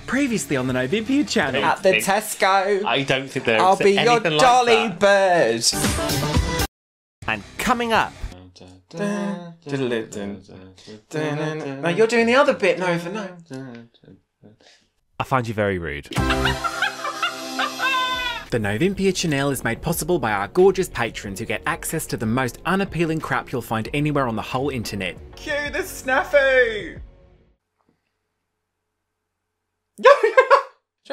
Previously on the Novympia channel. At the Tesco. I don't think there I'll is be your anything like dolly that. bird. And coming up. No, you're doing the other bit, Nova. No. I find you very rude. The Novympia channel is made possible by our gorgeous patrons who get access to the most unappealing crap you'll find anywhere on the whole internet. Cue the snafu! Do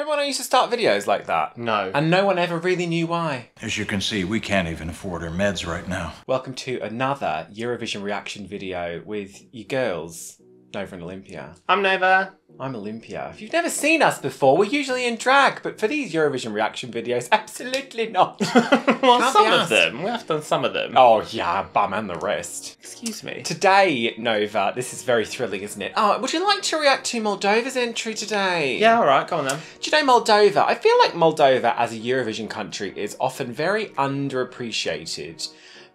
you remember when I used to start videos like that? No. And no one ever really knew why. As you can see, we can't even afford our meds right now. Welcome to another Eurovision reaction video with you girls, Nova and Olympia. I'm Nova. I'm Olympia. If you've never seen us before, we're usually in drag, but for these Eurovision reaction videos, absolutely not. Well, Can't some be of asked. them. We have done some of them. Oh yeah, bum and the rest. Excuse me. Today, Nova, this is very thrilling, isn't it? Oh, would you like to react to Moldova's entry today? Yeah, alright, go on then. Do you know Moldova? I feel like Moldova as a Eurovision country is often very underappreciated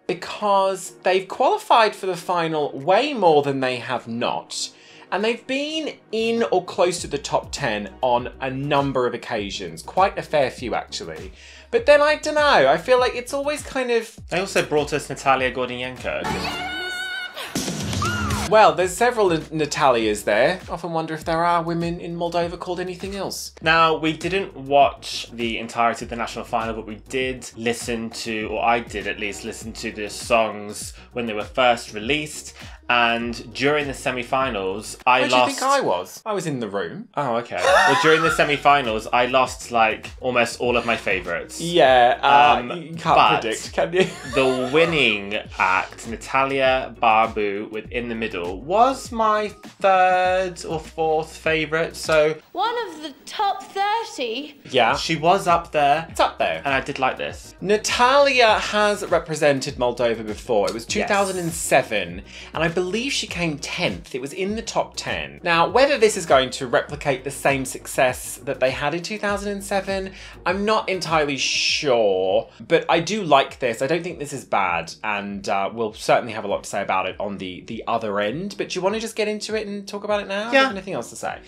because they've qualified for the final way more than they have not. And they've been in or close to the top 10 on a number of occasions. Quite a fair few, actually. But then, I don't know, I feel like it's always kind of... They also brought us Natalia Barbu. Well, there's several Natalias there. Often wonder if there are women in Moldova called anything else. Now, we didn't watch the entirety of the national final, but we did listen to, or I did at least, listen to the songs when they were first released. And during the semi-finals, Where do you think I was? I was in the room. Oh, okay. Well, during the semi-finals, I lost, like, almost all of my favourites. Yeah, you can't predict, can you? The winning act, Natalia Barbu with In the Middle, was my third or fourth favourite, so... One of the top 30? Yeah. She was up there. It's up there. And I did like this. Natalia has represented Moldova before. It was 2007, and I believe she came 10th. It was in the top 10. Now, whether this is going to replicate the same success that they had in 2007, I'm not entirely sure, but I do like this. I don't think this is bad, and we'll certainly have a lot to say about it on the other end, but do you want to just get into it and talk about it now? Yeah. Do you have anything else to say?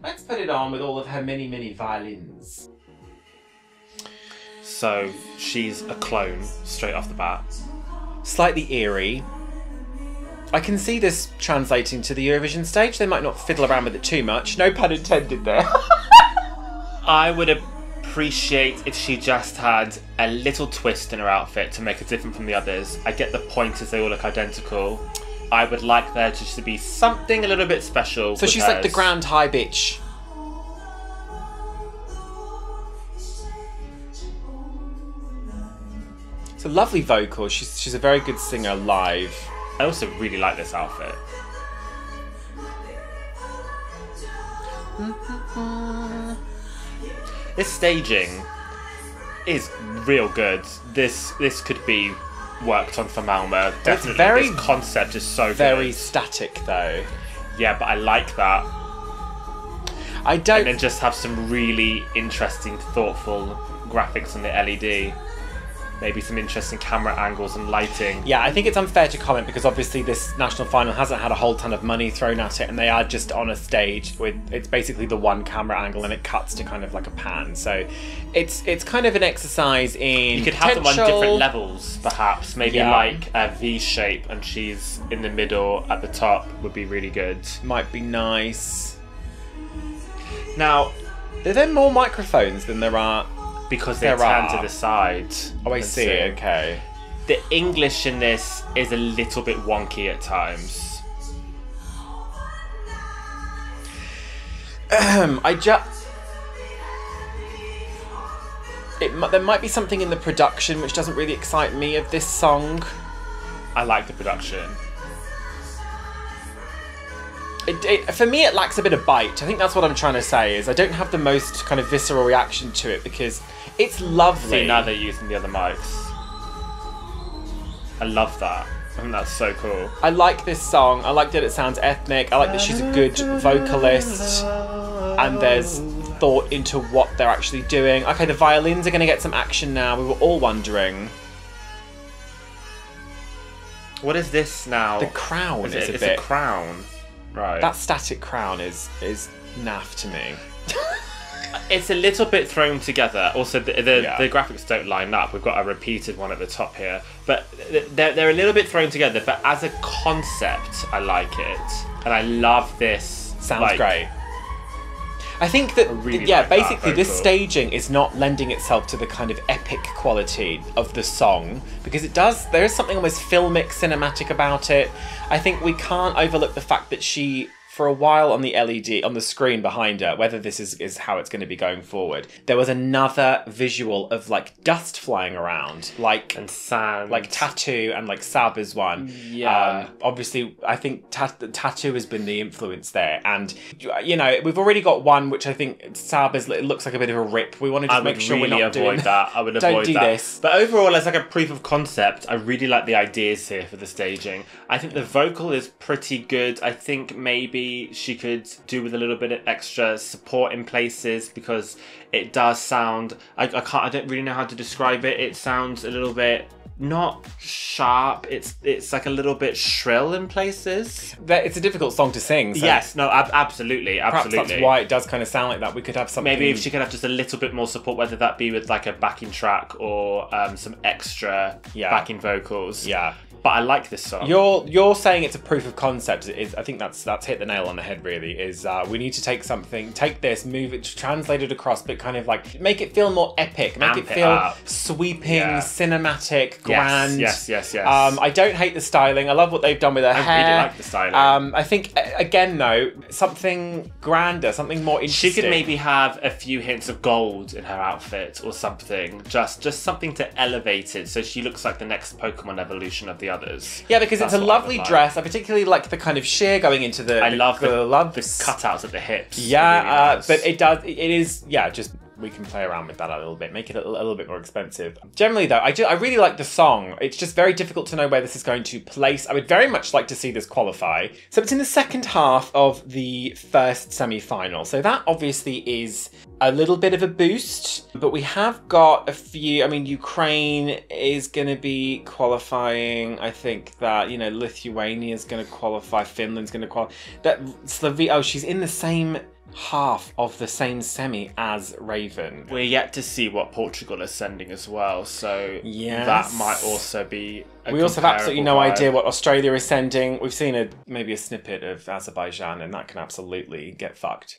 Let's put it on with all of her many, many violins. So, she's a clone, straight off the bat. Slightly eerie. I can see this translating to the Eurovision stage. They might not fiddle around with it too much. No pun intended there. I would appreciate if she just had a little twist in her outfit to make it different from the others. I get the point as they all look identical. I would like there just to be something a little bit special. So she's like the grand high bitch. It's a lovely vocal. She's a very good singer live. I also really like this outfit. This staging is real good. This could be worked on for Malmo. Definitely. It's very, this concept is so very good. static though. Yeah, but I like that. I don't. And then just have some really interesting, thoughtful graphics on the LED. Maybe some interesting camera angles and lighting. Yeah, I think it's unfair to comment because obviously this national final hasn't had a whole ton of money thrown at it, and they are just on a stage with, it's basically the one camera angle and it cuts to kind of like a pan. So it's kind of an exercise in You could have them on different levels, perhaps. Maybe like a V shape and she's in the middle at the top would be really good. Might be nice. Now, are there more microphones than there are? Because they turn to the side. Oh, I see. Okay. The English in this is a little bit wonky at times. There might be something in the production which doesn't really excite me of this song. I like the production. For me, it lacks a bit of bite. I think that's what I'm trying to say, is I don't have the most kind of visceral reaction to it because it's lovely. See, now they're using the other mics. I love that. I think that's so cool. I like this song. I like that it sounds ethnic. I like that she's a good vocalist. And there's thought into what they're actually doing. Okay, the violins are going to get some action now. We were all wondering. What is this now? The crown is a bit... It's a crown. Right. That static crown is naff to me. It's a little bit thrown together. Also, the graphics don't line up. We've got a repeated one at the top here. But they're a little bit thrown together. But as a concept, I like it. And I love this. Sounds great. I think that, basically this staging is not lending itself to the kind of epic quality of the song, because there is something almost filmic, cinematic about it. I think we can't overlook the fact that she, for a while on the LED, on the screen behind her, whether this is how it's going to be going forward, there was another visual of like dust flying around, and sand, like Tattoo and like Saba's one. Yeah. Obviously, I think Tattoo has been the influence there, and we've already got one which I think Saba's. It looks like a bit of a rip. We want to just make sure we're not doing that. I would avoid Don't do that. this. But overall, as like a proof of concept, I really like the ideas here for the staging. I think the vocal is pretty good. I think maybe she could do with a little bit of extra support in places, because it does sound, I don't really know how to describe it. It sounds a little bit not sharp. It's like a little bit shrill in places. It's a difficult song to sing. So yes, no, absolutely. Perhaps that's why it does kind of sound like that. We could have something. Maybe if she could have just a little bit more support, whether that be with like a backing track or some extra backing vocals. Yeah. But I like this song. You're saying it's a proof of concept. I think that's hit the nail on the head, really. We need to take this, move it, translate it across, but kind of like make it feel more epic, make it feel sweeping, cinematic, grand. Yes. I don't hate the styling. I love what they've done with her hair. I really like the styling. I think, again, though, something grander, something more interesting. She could maybe have a few hints of gold in her outfit or something. Just something to elevate it so she looks like the next Pokemon evolution of the others. Yeah, because it's a lovely dress. I particularly like the kind of sheer going into the. I love the cutouts at the hips. Yeah, really nice. but it is just. We can play around with that a little bit, make it a little bit more expensive. Generally, though, I really like the song. It's just very difficult to know where this is going to place. I would very much like to see this qualify. So it's in the second half of the first semi-final. So that obviously is a little bit of a boost, but we have got a few. I mean, Ukraine is going to be qualifying. I think that, Lithuania is going to qualify. Finland's going to qualify. She's in the same half of the same semi as Raven. We're yet to see what Portugal is sending as well, so that might also be we also have absolutely no idea what Australia is sending. We've seen maybe a snippet of Azerbaijan, and that can absolutely get fucked.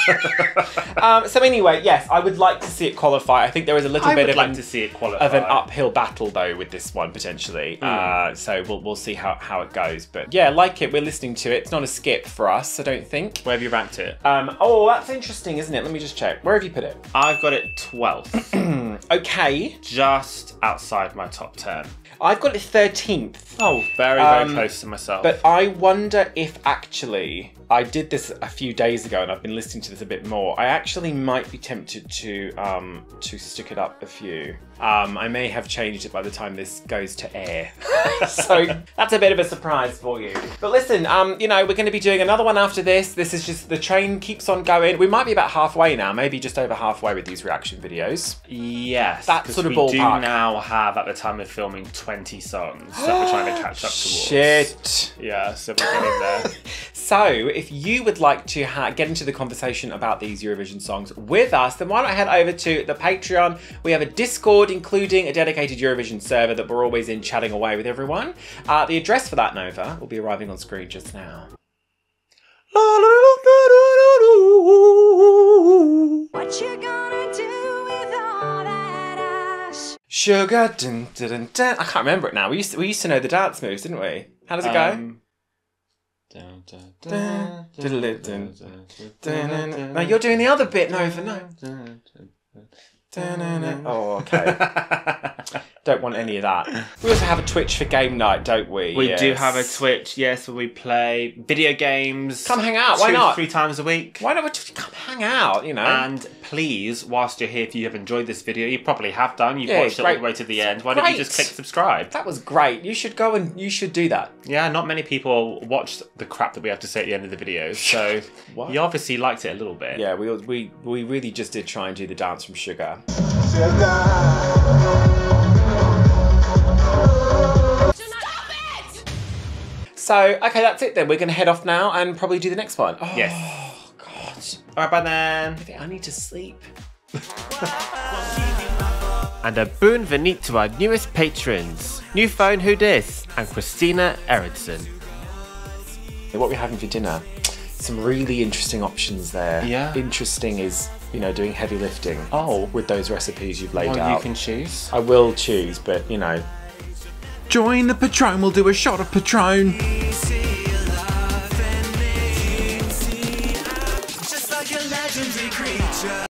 So anyway, yes, I would like to see it qualify. I think there is a little bit to see it qualify. Of an uphill battle though with this one potentially. So we'll see how it goes. But yeah, like it. We're listening to it. It's not a skip for us, I don't think. Where have you ranked it? That's interesting, isn't it? Let me just check. Where have you put it? I've got it 12th. Okay. Just outside my top 10. I've got it 13th. Oh, very, very close to myself. But I wonder if actually, I did this a few days ago and I've been listening to this a bit more. I actually might be tempted to stick it up a few. I may have changed it by the time this goes to air. So that's a bit of a surprise for you. But listen, we're going to be doing another one after this. This is just, the train keeps on going. We might be about halfway now, maybe just over halfway with these reaction videos. Yes. That sort of ballpark. We do now have, at the time of filming, 20 songs that we're trying to catch up towards. Shit. Yeah, so we're getting there. So, if you would like to get into the conversation about these Eurovision songs with us, then why not head over to the Patreon. We have a Discord, including a dedicated Eurovision server that we're always in chatting away with everyone. The address for that, Nova, will be arriving on screen just now. What you gonna do with all that ash? Sugar, dun, dun, dun, dun. I can't remember it now. We used to know the dance moves, didn't we? How does it go? No, you're doing the other bit, Nova. No. Oh, okay. Don't want any of that. We also have a Twitch for game night, don't we? We do have a Twitch, yes, where we play video games. Come hang out, why not? 2 to 3 times a week. Why not we just come hang out, And please, whilst you're here, if you have enjoyed this video, you probably have done, you've watched it all the way to the end, why don't you just click subscribe? That was great. You should go and you should do that. Yeah, not many people watch the crap that we have to say at the end of the videos, so you obviously liked it a little bit. Yeah, we really just did try and do the dance from Sugar. So, okay, that's it then. We're going to head off now and probably do the next one. Oh, yes. God. much. Alright, bye then. I think I need to sleep. And a boon venite to our newest patrons, New Phone Who Dis and Christina Erickson. What are we having for dinner? Some really interesting options there. Yeah. Interesting is, you know, doing heavy lifting. Oh. With those recipes you've laid Well, out. you can choose. I will choose, but you know. Join the Patron, we'll do a shot of Patron. Just like a legendary creature.